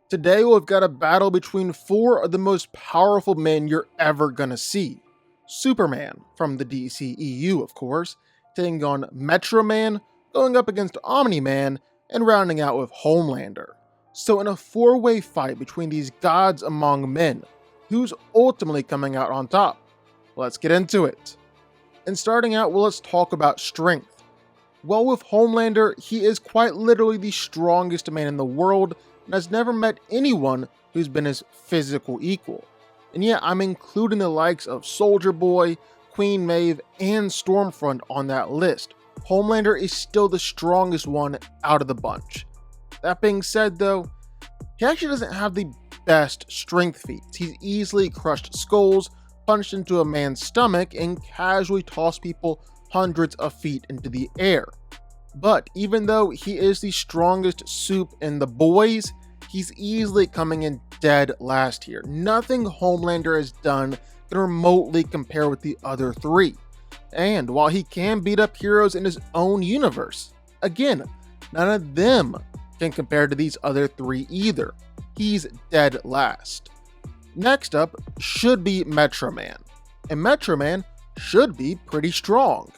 Today we've got a battle between four of the most powerful men you're ever gonna see. Superman, from the DCEU of course, taking on Metro Man, going up against Omni-Man, and rounding out with Homelander. So in a four-way fight between these gods among men, who's ultimately coming out on top? Let's get into it. And starting out, well, let's talk about strength. Well, with Homelander, he is quite literally the strongest man in the world and has never met anyone who's been his physical equal. And yeah, I'm including the likes of Soldier Boy, Queen Maeve, and Stormfront on that list. Homelander is still the strongest one out of the bunch. That being said though, he actually doesn't have the best strength feats. He's easily crushed skulls, punched into a man's stomach, and casually tossed people hundreds of feet into the air. But even though he is the strongest soup in the boys, he's easily coming in dead last here. Nothing Homelander has done can remotely compare with the other three. And while he can beat up heroes in his own universe, again, none of them can compare to these other three either. He's dead last. Next up should be Metro Man. And Metro Man should be pretty strong.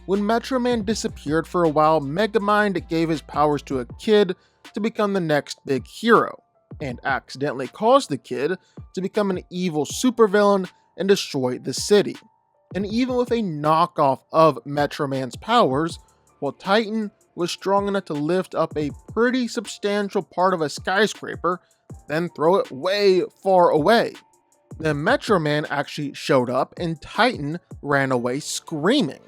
When Metro Man disappeared for a while, Megamind gave his powers to a kid to become the next big hero, and accidentally caused the kid to become an evil supervillain and destroy the city. And even with a knockoff of Metro Man's powers, while Titan was strong enough to lift up a pretty substantial part of a skyscraper, then throw it way far away. Then Metro Man actually showed up and Titan ran away screaming.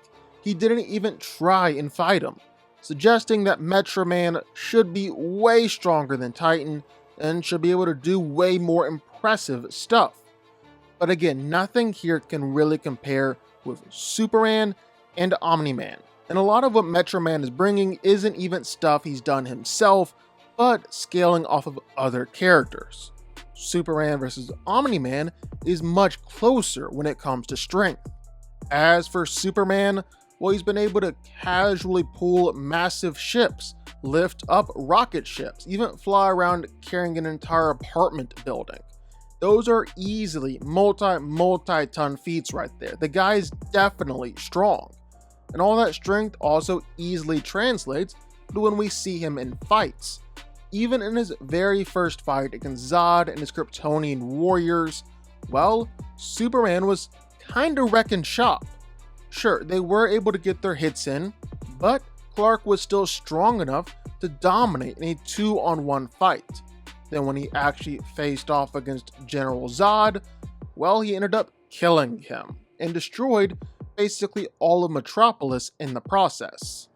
He didn't even try and fight him, suggesting that Metro Man should be way stronger than Titan and should be able to do way more impressive stuff. But again, nothing here can really compare with Superman and Omni-Man. And a lot of what Metro Man is bringing isn't even stuff he's done himself, but scaling off of other characters. Superman versus Omni-Man is much closer when it comes to strength. As for Superman, well, he's been able to casually pull massive ships, lift up rocket ships, even fly around carrying an entire apartment building. Those are easily multi-ton feats right there. The guy is definitely strong. And all that strength also easily translates to when we see him in fights. Even in his very first fight against Zod and his Kryptonian warriors, well, Superman was kinda wrecking shop. Sure, they were able to get their hits in, but Clark was still strong enough to dominate in a 2-on-1 fight. Then when he actually faced off against General Zod, well, he ended up killing him and destroyed basically all of Metropolis in the process.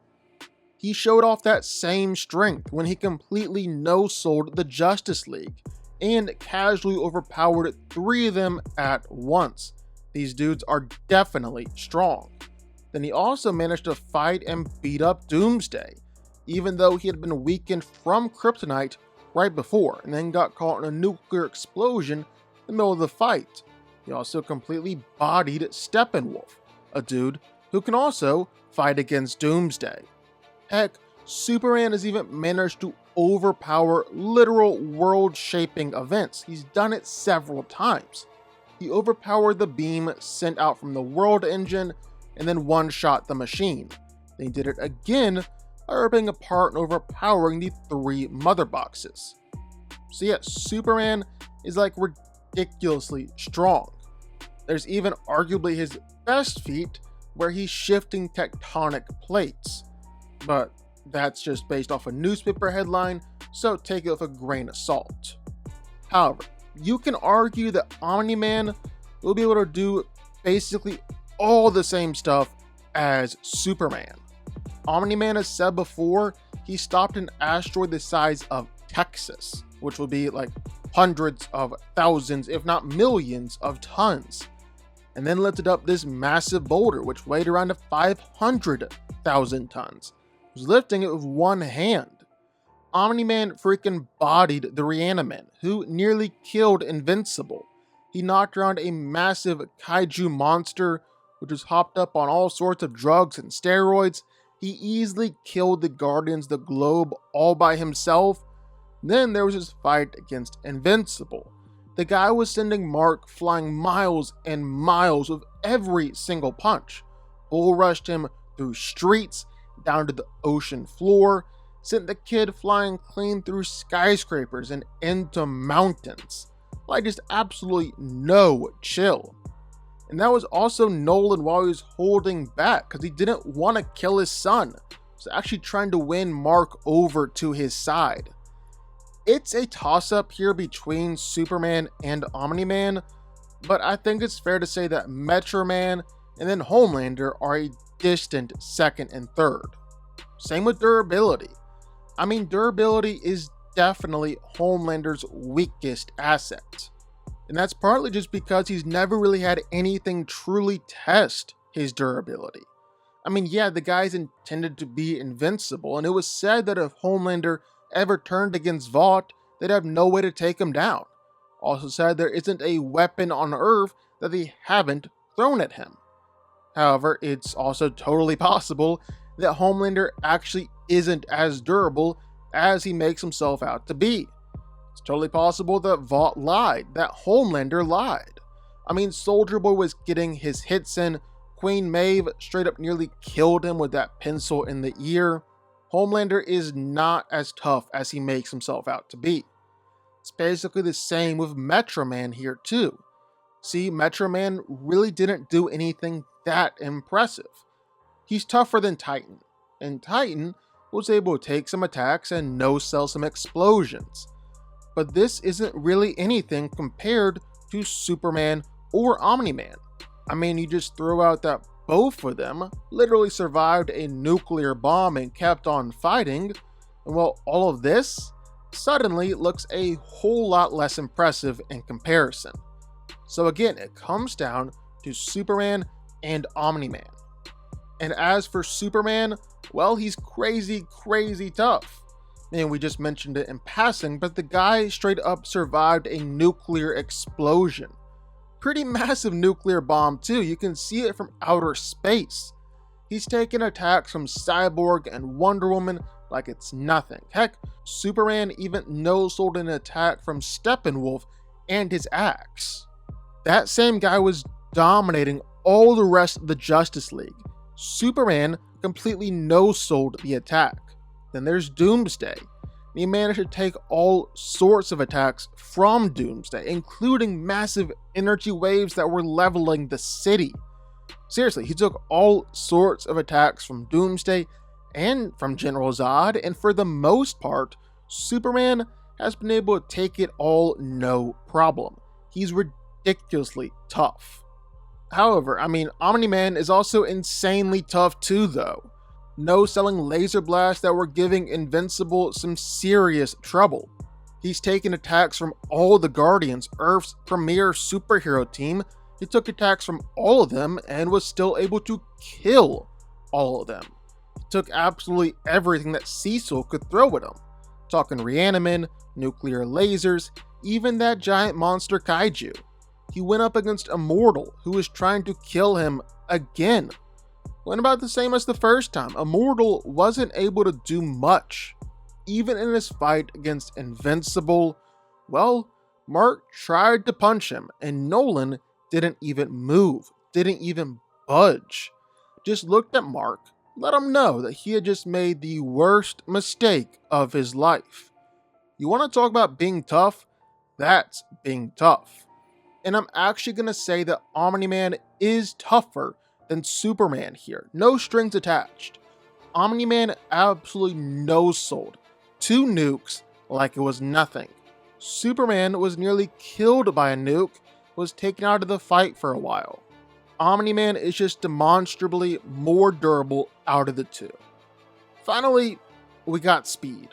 He showed off that same strength when he completely no-sold the Justice League and casually overpowered 3 of them at once. These dudes are definitely strong. Then he also managed to fight and beat up Doomsday, even though he had been weakened from kryptonite right before and then got caught in a nuclear explosion in the middle of the fight. He also completely bodied Steppenwolf, a dude who can also fight against Doomsday. Heck, Superman has even managed to overpower literal world-shaping events. He's done it several times. He overpowered the beam sent out from the World Engine and then one-shot the machine. Then he did it again by ripping apart and overpowering the 3 mother boxes. So yeah, Superman is like ridiculously strong. There's even arguably his best feat where he's shifting tectonic plates. But that's just based off a newspaper headline, so take it with a grain of salt. However, you can argue that Omni-Man will be able to do basically all the same stuff as Superman. Omni-Man has said before, he stopped an asteroid the size of Texas, which would be like hundreds of thousands, if not millions of tons, and then lifted up this massive boulder, which weighed around 500,000 tons. He was lifting it with one hand. Omni-Man freaking bodied the Reaniman, who nearly killed Invincible. He knocked around a massive kaiju monster, which was hopped up on all sorts of drugs and steroids. He easily killed the Guardians of the Globe all by himself. Then there was his fight against Invincible. The guy was sending Mark flying miles and miles with every single punch. Bull rushed him through streets, down to the ocean floor, sent the kid flying clean through skyscrapers and into mountains. Like just absolutely no chill. And that was also Nolan while he was holding back because he didn't want to kill his son. He was actually trying to win Mark over to his side. It's a toss-up here between Superman and Omni-Man, but I think it's fair to say that Metro Man and then Homelander are a distant second and third. Same with durability. I mean, durability is definitely Homelander's weakest asset. And that's partly just because he's never really had anything truly test his durability. I mean, yeah, the guy's intended to be invincible, and it was said that if Homelander ever turned against Vought, they'd have no way to take him down. Also said there isn't a weapon on Earth that they haven't thrown at him. However, it's also totally possible that Homelander actually isn't as durable as he makes himself out to be. It's totally possible that Vought lied, that Homelander lied. I mean, Soldier Boy was getting his hits in, Queen Maeve straight up nearly killed him with that pencil in the ear. Homelander is not as tough as he makes himself out to be. It's basically the same with Metro Man here too. See, Metro Man really didn't do anything that impressive. He's tougher than Titan, and Titan was able to take some attacks and no-sell some explosions. But this isn't really anything compared to Superman or Omni-Man. I mean, you just throw out that both of them literally survived a nuclear bomb and kept on fighting, and well, all of this suddenly looks a whole lot less impressive in comparison. So again, it comes down to Superman and Omni-Man. And as for Superman, well, he's crazy tough. And we just mentioned it in passing, but the guy straight up survived a nuclear explosion. Pretty massive nuclear bomb too, you can see it from outer space. He's taken attacks from Cyborg and Wonder Woman like it's nothing. Heck, Superman even no-sold an attack from Steppenwolf and his axe. That same guy was dominating all the rest of the Justice League. Superman completely no-sold the attack. Then there's Doomsday. He managed to take all sorts of attacks from Doomsday, including massive energy waves that were leveling the city. Seriously, he took all sorts of attacks from Doomsday and from General Zod, and for the most part, Superman has been able to take it all no problem. He's ridiculously tough. However, I mean, Omni-Man is also insanely tough too though. No-selling laser blasts that were giving Invincible some serious trouble. He's taken attacks from all the Guardians, Earth's premier superhero team. He took attacks from all of them and was still able to kill all of them. He took absolutely everything that Cecil could throw at him. Talking Reaniman, nuclear lasers, even that giant monster kaiju. He went up against Immortal, who was trying to kill him again. Went about the same as the first time. Immortal wasn't able to do much. Even in his fight against Invincible, well, Mark tried to punch him and Nolan didn't even move, didn't even budge. Just looked at Mark, let him know that he had just made the worst mistake of his life. You want to talk about being tough? That's being tough. And I'm actually going to say that Omni-Man is tougher than Superman here. No strings attached. Omni-Man absolutely no-sold 2 nukes like it was nothing. Superman was nearly killed by a nuke, was taken out of the fight for a while. Omni-Man is just demonstrably more durable out of the two. Finally, we got speed.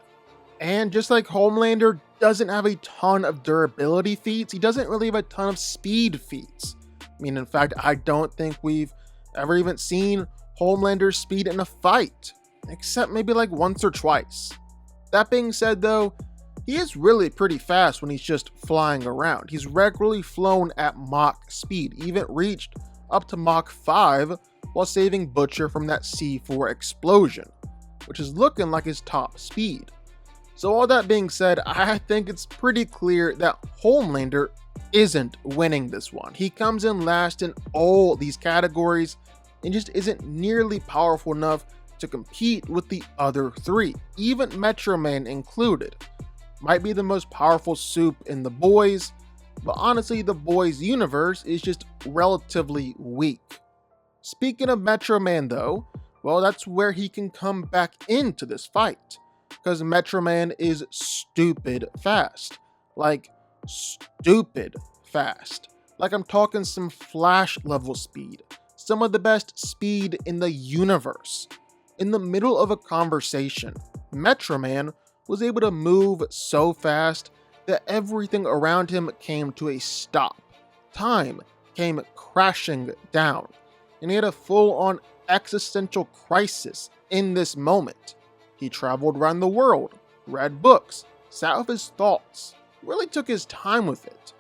And just like Homelander doesn't have a ton of durability feats, he doesn't really have a ton of speed feats. I mean, in fact, I don't think we've ever even seen Homelander's speed in a fight, except maybe like once or twice. That being said though, he is really pretty fast when he's just flying around. He's regularly flown at Mach speed, even reached up to Mach 5 while saving Butcher from that C4 explosion, which is looking like his top speed. So all that being said, I think it's pretty clear that Homelander isn't winning this one. He comes in last in all these categories and just isn't nearly powerful enough to compete with the other three, even Metro Man included. Might be the most powerful soup in the boys, but honestly the boys universe is just relatively weak. Speaking of Metro Man though, well, that's where he can come back into this fight, because Metro Man is stupid fast. Like, stupid fast. Like, I'm talking some Flash level speed. Some of the best speed in the universe. In the middle of a conversation, Metro Man was able to move so fast that everything around him came to a stop. Time came crashing down, and he had a full-on existential crisis in this moment. He traveled around the world, read books, sat with his thoughts, really took his time with it.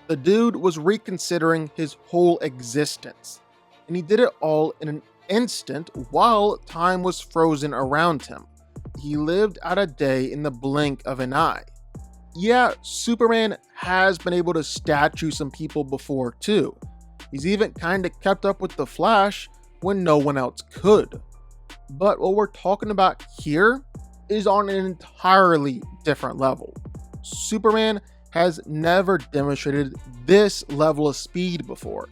The dude was reconsidering his whole existence, and he did it all in an instant while time was frozen around him. He lived out a day in the blink of an eye. Yeah, Superman has been able to statue some people before too. He's even kinda kept up with the Flash when no one else could. But what we're talking about here is on an entirely different level. Superman has never demonstrated this level of speed before,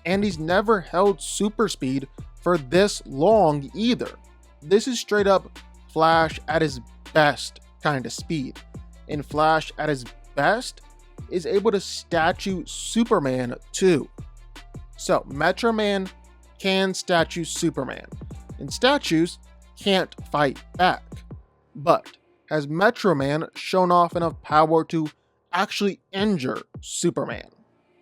and he's never held super speed for this long either. This is straight up Flash at his best kind of speed, and Flash at his best is able to statue Superman too. So Metro Man can statue Superman, and statues can't fight back. But has Metro Man shown off enough power to actually injure Superman?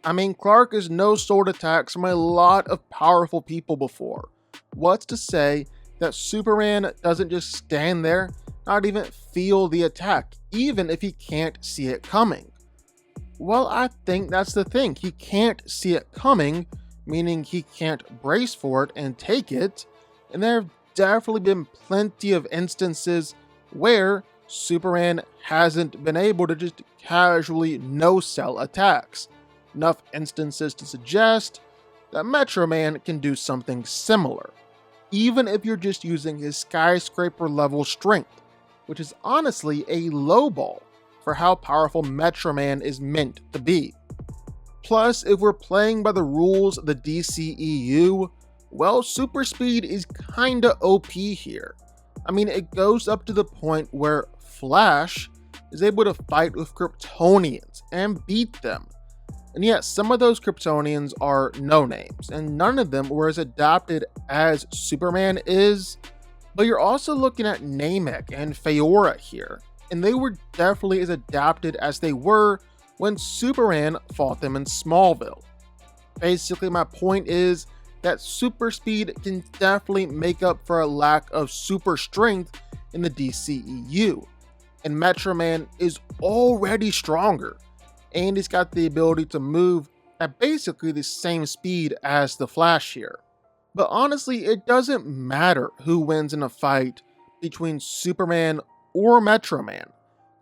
I mean, Clark is no sword attacks from a lot of powerful people before. What's to say that Superman doesn't just stand there, not even feel the attack, even if he can't see it coming? Well, I think that's the thing. He can't see it coming, meaning he can't brace for it and take it, and there have definitely been plenty of instances where Superman hasn't been able to just casually no-sell attacks. Enough instances to suggest that Metro Man can do something similar, even if you're just using his skyscraper level strength, which is honestly a low ball for how powerful Metro Man is meant to be. Plus, if we're playing by the rules of the DCEU, well, super speed is kinda OP here. I mean, it goes up to the point where Flash is able to fight with Kryptonians and beat them. And yet, some of those Kryptonians are no-names, and none of them were as adapted as Superman is. But you're also looking at Namek and Feora here, and they were definitely as adapted as they were when Superman fought them in Smallville. Basically, my point is that super speed can definitely make up for a lack of super strength in the DCEU. And Metro Man is already stronger, and he's got the ability to move at basically the same speed as the Flash here. But honestly, it doesn't matter who wins in a fight between Superman or Metro Man,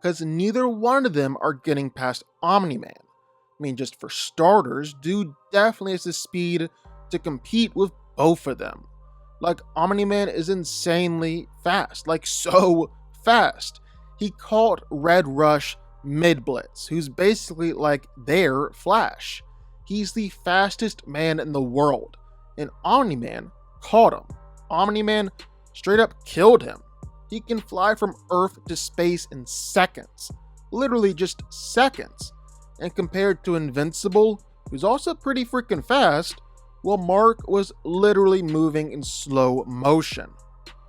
because neither one of them are getting past Omni-Man. I mean, just for starters, dude definitely has the speed to compete with both of them. Like, Omni-Man is insanely fast, like so fast. He caught Red Rush mid-blitz, who's basically like their Flash. He's the fastest man in the world, and Omni-Man caught him. Omni-Man straight up killed him. He can fly from Earth to space in seconds, literally just seconds. And compared to Invincible, who's also pretty freaking fast, well, Mark was literally moving in slow motion.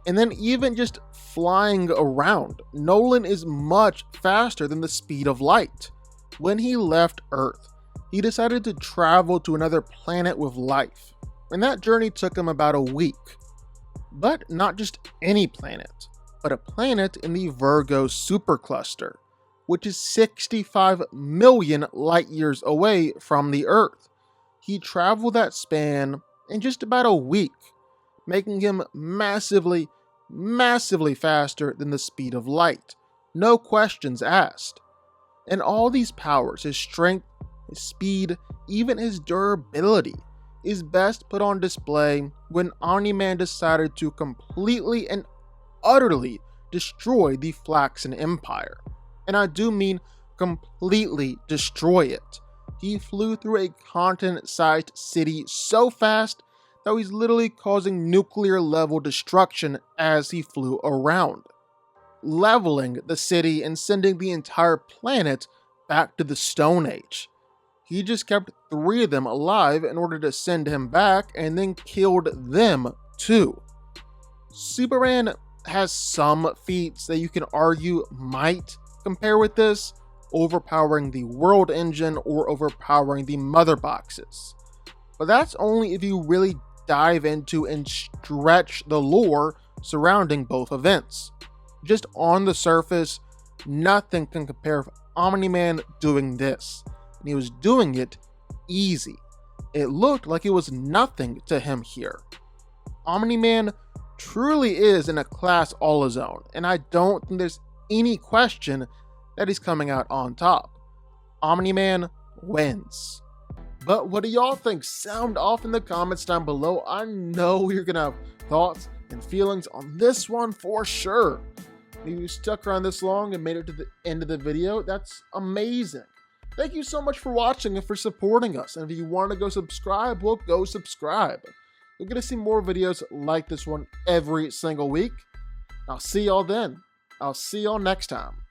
And then even just flying around, Nolan is much faster than the speed of light. When he left Earth, he decided to travel to another planet with life, and that journey took him about a week. But not just any planet, but a planet in the Virgo supercluster, which is 65 million light years away from the Earth. He traveled that span in just about a week, making him massively faster than the speed of light, No questions asked. And all these powers, his strength, his speed, even his durability, is best put on display when Omni-Man decided to completely and utterly destroy the Flaxen Empire. And I do mean completely destroy it. He flew through a continent-sized city so fast that he's literally causing nuclear-level destruction as he flew around, leveling the city and sending the entire planet back to the Stone Age. He just kept 3 of them alive in order to send him back and then killed them too. Superman has some feats that you can argue might compare with this, overpowering the world engine or overpowering the mother boxes. But that's only if you really dive into and stretch the lore surrounding both events. Just on the surface, nothing can compare with Omni-Man doing this. And he was doing it easy. It looked like it was nothing to him here. Omni-Man truly is in a class all his own, and I don't think there's any question that he's coming out on top. Omni-Man wins. But what do y'all think? Sound off in the comments down below. I know you're gonna have thoughts and feelings on this one for sure. If you stuck around this long and made it to the end of the video, that's amazing. Thank you so much for watching and for supporting us. And if you want to go subscribe, well, go subscribe. You're going to see more videos like this one every single week. I'll see y'all then. I'll see y'all next time.